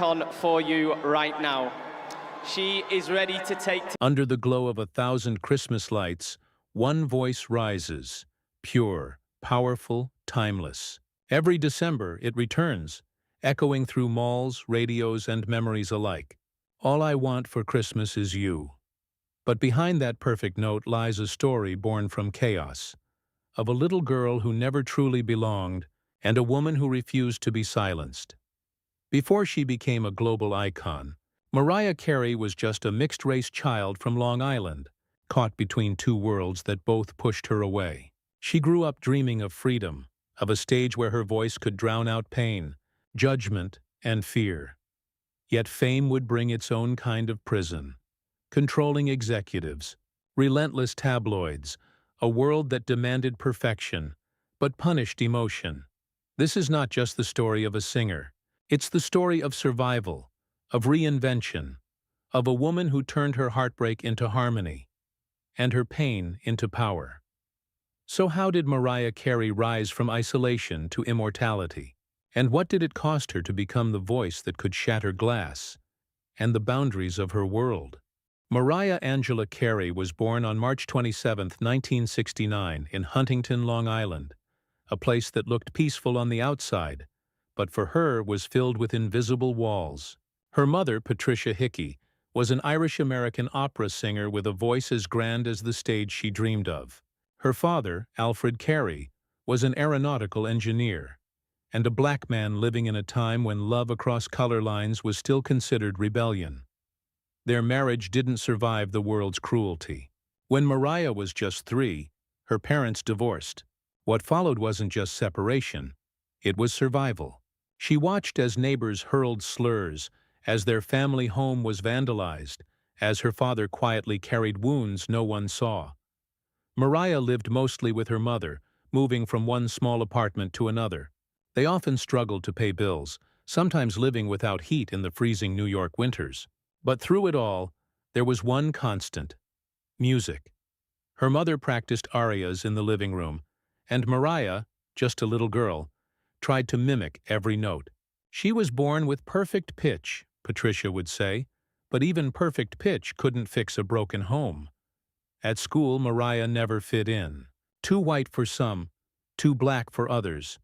on for you right now. She is ready to take... Under the glow of 1,000 Christmas lights, one voice rises, pure, powerful, timeless. Every December, it returns, echoing through malls, radios, and memories alike. All I want for Christmas is you. But behind that perfect note lies a story born from chaos, of a little girl who never truly belonged and a woman who refused to be silenced. Before she became a global icon, Mariah Carey was just a mixed-race child from Long Island, caught between two worlds that both pushed her away. She grew up dreaming of freedom, of a stage where her voice could drown out pain, judgment, and fear. Yet fame would bring its own kind of prison. Controlling executives, relentless tabloids, a world that demanded perfection, but punished emotion. This is not just the story of a singer. It's the story of survival, of reinvention, of a woman who turned her heartbreak into harmony, and her pain into power. So how did Mariah Carey rise from isolation to immortality? And what did it cost her to become the voice that could shatter glass and the boundaries of her world? Mariah Angela Carey was born on March 27, 1969, in Huntington, Long Island, a place that looked peaceful on the outside, but for her was filled with invisible walls. Her mother, Patricia Hickey, was an Irish-American opera singer with a voice as grand as the stage she dreamed of. Her father, Alfred Carey, was an aeronautical engineer, and a black man living in a time when love across color lines was still considered rebellion. Their marriage didn't survive the world's cruelty. When Mariah was just 3, her parents divorced. What followed wasn't just separation, it was survival. She watched as neighbors hurled slurs, as their family home was vandalized, as her father quietly carried wounds no one saw. Mariah lived mostly with her mother, moving from one small apartment to another. They often struggled to pay bills, sometimes living without heat in the freezing New York winters. But through it all, there was one constant: music. Her mother practiced arias in the living room, and Mariah, just a little girl, tried to mimic every note. She was born with perfect pitch, Patricia would say, but even perfect pitch couldn't fix a broken home. At school, Mariah never fit in. Too white for some, too black for others.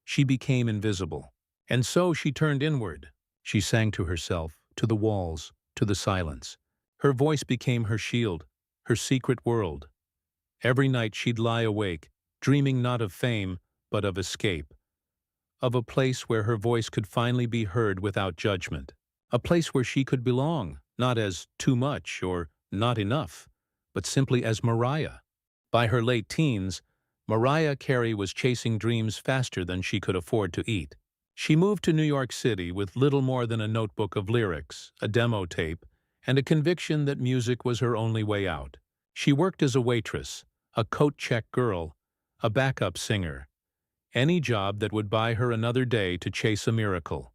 She became invisible. And so she turned inward. She sang to herself, to the walls, to the silence. Her voice became her shield, her secret world. Every night she'd lie awake, dreaming not of fame, but of escape. Of a place where her voice could finally be heard without judgment. A place where she could belong, not as too much or not enough, but simply as Mariah. By her late teens, Mariah Carey was chasing dreams faster than she could afford to eat. She moved to New York City with little more than a notebook of lyrics, a demo tape, and a conviction that music was her only way out. She worked as a waitress, a coat-check girl, a backup singer, any job that would buy her another day to chase a miracle.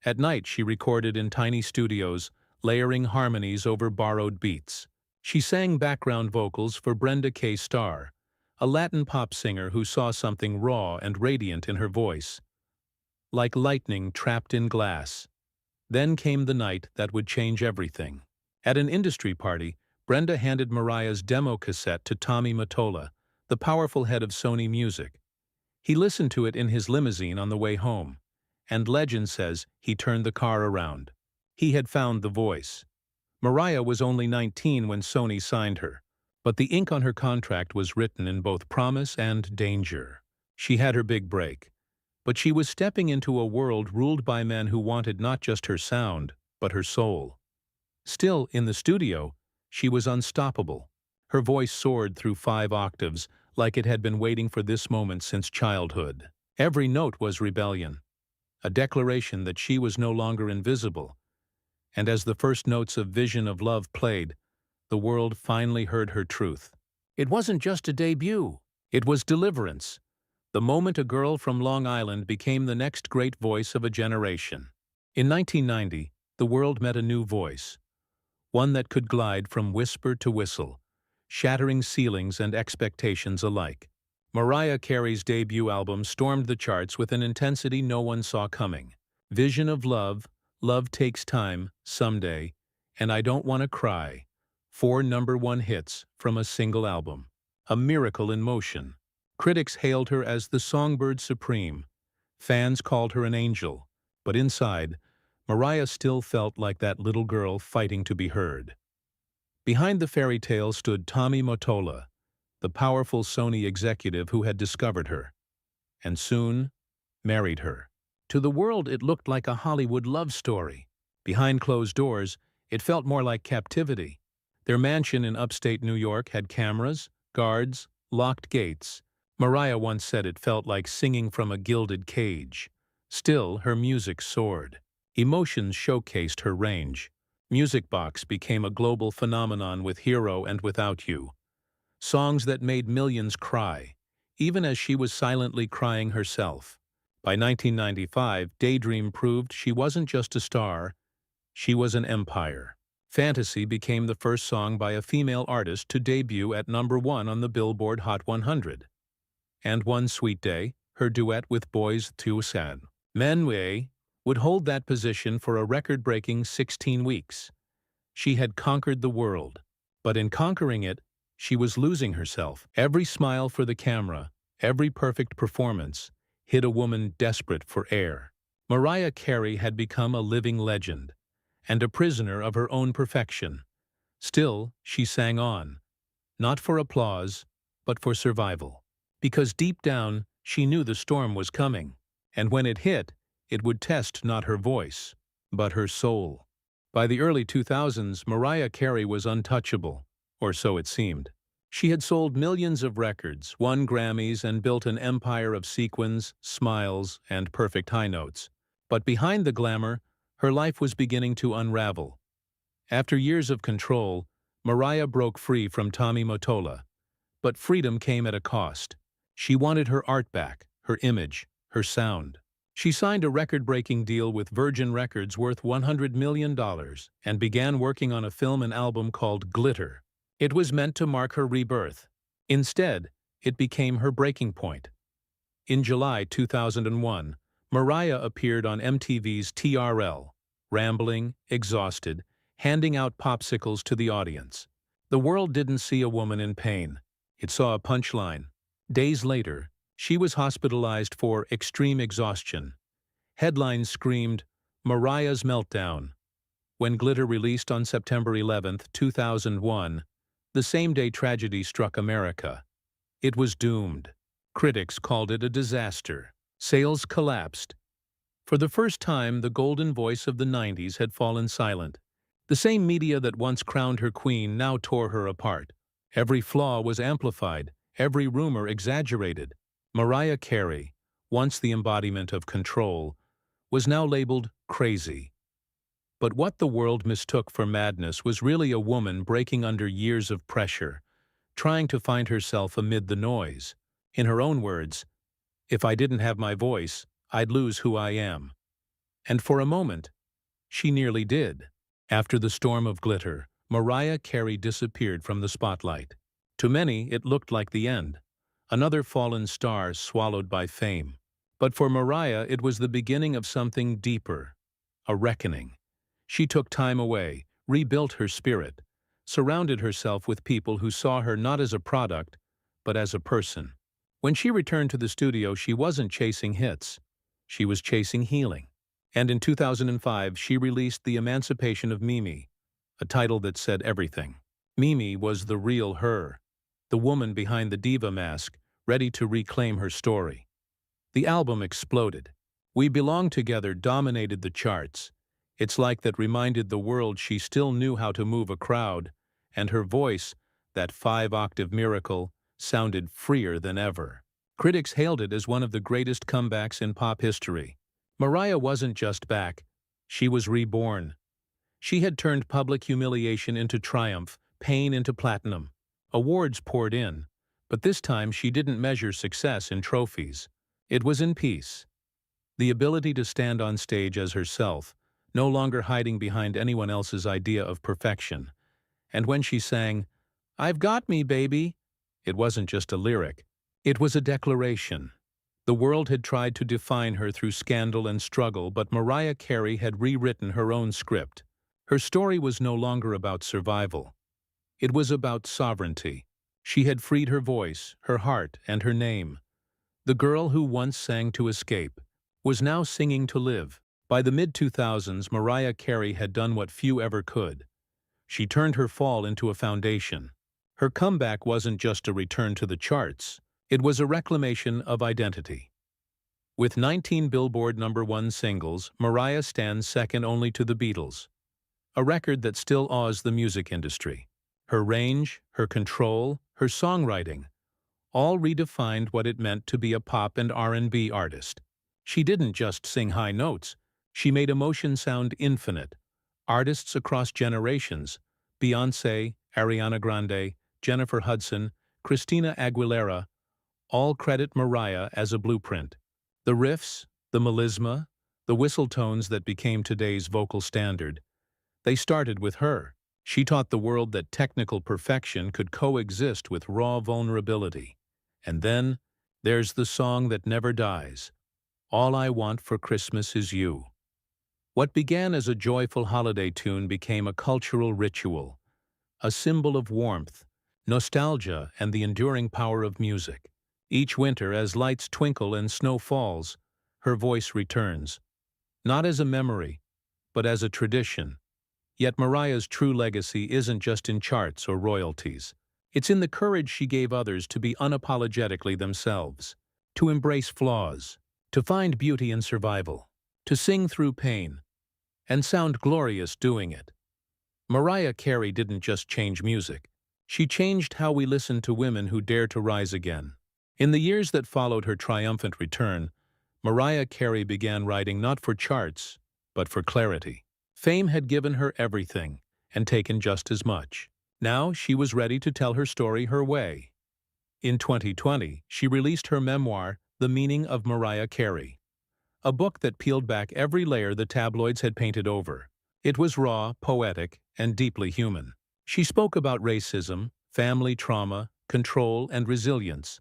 At night, she recorded in tiny studios, layering harmonies over borrowed beats. She sang background vocals for Brenda K. Starr, a Latin pop singer who saw something raw and radiant in her voice, like lightning trapped in glass. Then came the night that would change everything. At an industry party, Brenda handed Mariah's demo cassette to Tommy Mottola, the powerful head of Sony Music. He listened to it in his limousine on the way home, and legend says he turned the car around. He had found the voice. Mariah was only 19 when Sony signed her, but the ink on her contract was written in both promise and danger. She had her big break. But she was stepping into a world ruled by men who wanted not just her sound, but her soul. Still, in the studio, she was unstoppable. Her voice soared through 5 octaves, like it had been waiting for this moment since childhood. Every note was rebellion, a declaration that she was no longer invisible. And as the first notes of Vision of Love played, the world finally heard her truth. It wasn't just a debut, it was deliverance. The moment a girl from Long Island became the next great voice of a generation. In 1990, the world met a new voice, one that could glide from whisper to whistle, shattering ceilings and expectations alike. Mariah Carey's debut album stormed the charts with an intensity no one saw coming. Vision of Love, Love Takes Time, Someday, and I Don't Wanna Cry, 4 number-one hits from a single album. A miracle in motion. Critics hailed her as the songbird supreme. Fans called her an angel. But inside, Mariah still felt like that little girl fighting to be heard. Behind the fairy tale stood Tommy Mottola, the powerful Sony executive who had discovered her, and soon married her. To the world, it looked like a Hollywood love story. Behind closed doors, it felt more like captivity. Their mansion in upstate New York had cameras, guards, locked gates. Mariah once said it felt like singing from a gilded cage. Still, her music soared. Emotions showcased her range. Music Box became a global phenomenon with Hero and Without You. Songs that made millions cry, even as she was silently crying herself. By 1995, Daydream proved she wasn't just a star, she was an empire. Fantasy became the first song by a female artist to debut at #1 on the Billboard Hot 100. And One Sweet Day, her duet with Boys II Men would hold that position for a record-breaking 16 weeks. She had conquered the world. But in conquering it, she was losing herself. Every smile for the camera, every perfect performance, hid a woman desperate for air. Mariah Carey had become a living legend, and a prisoner of her own perfection. Still, she sang on, not for applause, but for survival. Because deep down, she knew the storm was coming, and when it hit, it would test not her voice, but her soul. By the early 2000s, Mariah Carey was untouchable, or so it seemed. She had sold millions of records, won Grammys, and built an empire of sequins, smiles, and perfect high notes. But behind the glamour, her life was beginning to unravel. After years of control, Mariah broke free from Tommy Mottola. But freedom came at a cost. She wanted her art back, her image, her sound. She signed a record-breaking deal with Virgin Records worth $100 million and began working on a film and album called Glitter. It was meant to mark her rebirth. Instead, it became her breaking point. In July 2001, Mariah appeared on MTV's TRL, rambling, exhausted, handing out popsicles to the audience. The world didn't see a woman in pain. It saw a punchline. Days later, she was hospitalized for extreme exhaustion. Headlines screamed, "Mariah's Meltdown." When Glitter released on September 11, 2001, the same-day tragedy struck America. It was doomed. Critics called it a disaster. Sales collapsed. For the first time, the golden voice of the 90s had fallen silent. The same media that once crowned her queen now tore her apart. Every flaw was amplified, every rumor exaggerated. Mariah Carey, once the embodiment of control, was now labeled crazy. But what the world mistook for madness was really a woman breaking under years of pressure, trying to find herself amid the noise. In her own words, "If I didn't have my voice, I'd lose who I am." And for a moment, she nearly did. After the storm of Glitter, Mariah Carey disappeared from the spotlight. To many, it looked like the end. Another fallen star swallowed by fame. But for Mariah, it was the beginning of something deeper, a reckoning. She took time away, rebuilt her spirit, surrounded herself with people who saw her not as a product, but as a person. When she returned to the studio, she wasn't chasing hits. She was chasing healing. And in 2005, she released The Emancipation of Mimi, a title that said everything. Mimi was the real her, the woman behind the diva mask, ready to reclaim her story. The album exploded. We Belong Together dominated the charts. It's Like That reminded the world she still knew how to move a crowd, and her voice, that 5-octave miracle, sounded freer than ever. Critics hailed it as one of the greatest comebacks in pop history. Mariah wasn't just back, she was reborn. She had turned public humiliation into triumph, pain into platinum. Awards poured in, but this time she didn't measure success in trophies. It was in peace. The ability to stand on stage as herself, no longer hiding behind anyone else's idea of perfection. And when she sang, "I've got me, baby," it wasn't just a lyric. It was a declaration. The world had tried to define her through scandal and struggle, but Mariah Carey had rewritten her own script. Her story was no longer about survival. It was about sovereignty. She had freed her voice, her heart, and her name. The girl who once sang to escape was now singing to live. By the mid-2000s, Mariah Carey had done what few ever could. She turned her fall into a foundation. Her comeback wasn't just a return to the charts. It was a reclamation of identity. With 19 Billboard #1 singles, Mariah stands second only to the Beatles, a record that still awes the music industry. Her range, her control, her songwriting, all redefined what it meant to be a pop and R&B artist. She didn't just sing high notes, she made emotion sound infinite. Artists across generations, Beyoncé, Ariana Grande, Jennifer Hudson, Christina Aguilera, all credit Mariah as a blueprint. The riffs, the melisma, the whistle tones that became today's vocal standard, they started with her. She taught the world that technical perfection could coexist with raw vulnerability. And then, there's the song that never dies, All I Want for Christmas Is You. What began as a joyful holiday tune became a cultural ritual, a symbol of warmth, nostalgia, and the enduring power of music. Each winter, as lights twinkle and snow falls, her voice returns, not as a memory, but as a tradition. Yet Mariah's true legacy isn't just in charts or royalties. It's in the courage she gave others to be unapologetically themselves, to embrace flaws, to find beauty in survival, to sing through pain, and sound glorious doing it. Mariah Carey didn't just change music. She changed how we listen to women who dare to rise again. In the years that followed her triumphant return, Mariah Carey began writing not for charts, but for clarity. Fame had given her everything, and taken just as much. Now she was ready to tell her story her way. In 2020, she released her memoir, The Meaning of Mariah Carey, a book that peeled back every layer the tabloids had painted over. It was raw, poetic, and deeply human. She spoke about racism, family trauma, control, and resilience,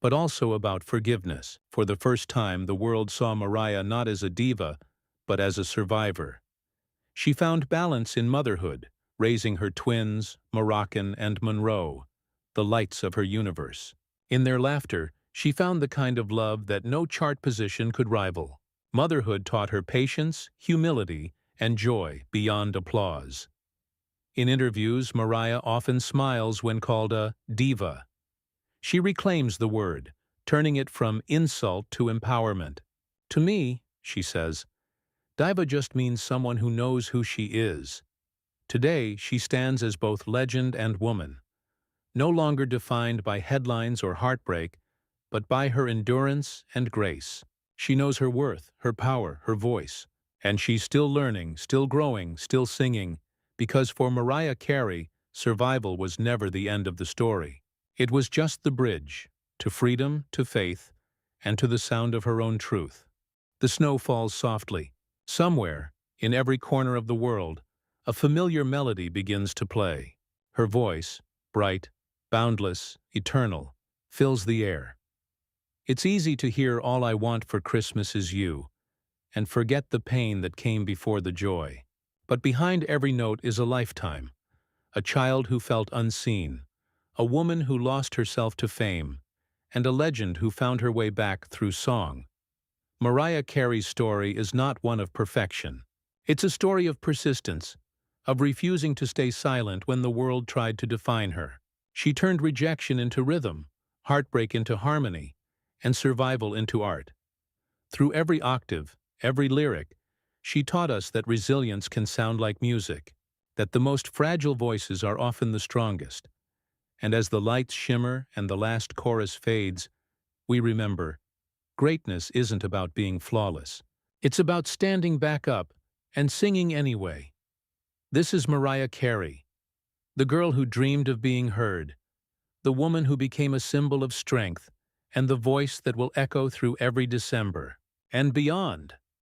but also about forgiveness. For the first time, the world saw Mariah not as a diva, but as a survivor. She found balance in motherhood, raising her twins, Moroccan and Monroe, the lights of her universe. In their laughter, she found the kind of love that no chart position could rival. Motherhood taught her patience, humility, and joy beyond applause. In interviews, Mariah often smiles when called a diva. She reclaims the word, turning it from insult to empowerment. To me, she says, diva just means someone who knows who she is. Today, she stands as both legend and woman, no longer defined by headlines or heartbreak, but by her endurance and grace. She knows her worth, her power, her voice, and she's still learning, still growing, still singing, because for Mariah Carey, survival was never the end of the story. It was just the bridge, to freedom, to faith, and to the sound of her own truth. The snow falls softly. Somewhere, in every corner of the world, a familiar melody begins to play. Her voice, bright, boundless, eternal, fills the air. It's easy to hear All I Want for Christmas Is You, and forget the pain that came before the joy. But behind every note is a lifetime, a child who felt unseen, a woman who lost herself to fame, and a legend who found her way back through song. Mariah Carey's story is not one of perfection. It's a story of persistence, of refusing to stay silent when the world tried to define her. She turned rejection into rhythm, heartbreak into harmony, and survival into art. Through every octave, every lyric, she taught us that resilience can sound like music, that the most fragile voices are often the strongest. And as the lights shimmer and the last chorus fades, we remember, greatness isn't about being flawless. It's about standing back up and singing anyway. This is Mariah Carey, the girl who dreamed of being heard, the woman who became a symbol of strength, and the voice that will echo through every December and beyond.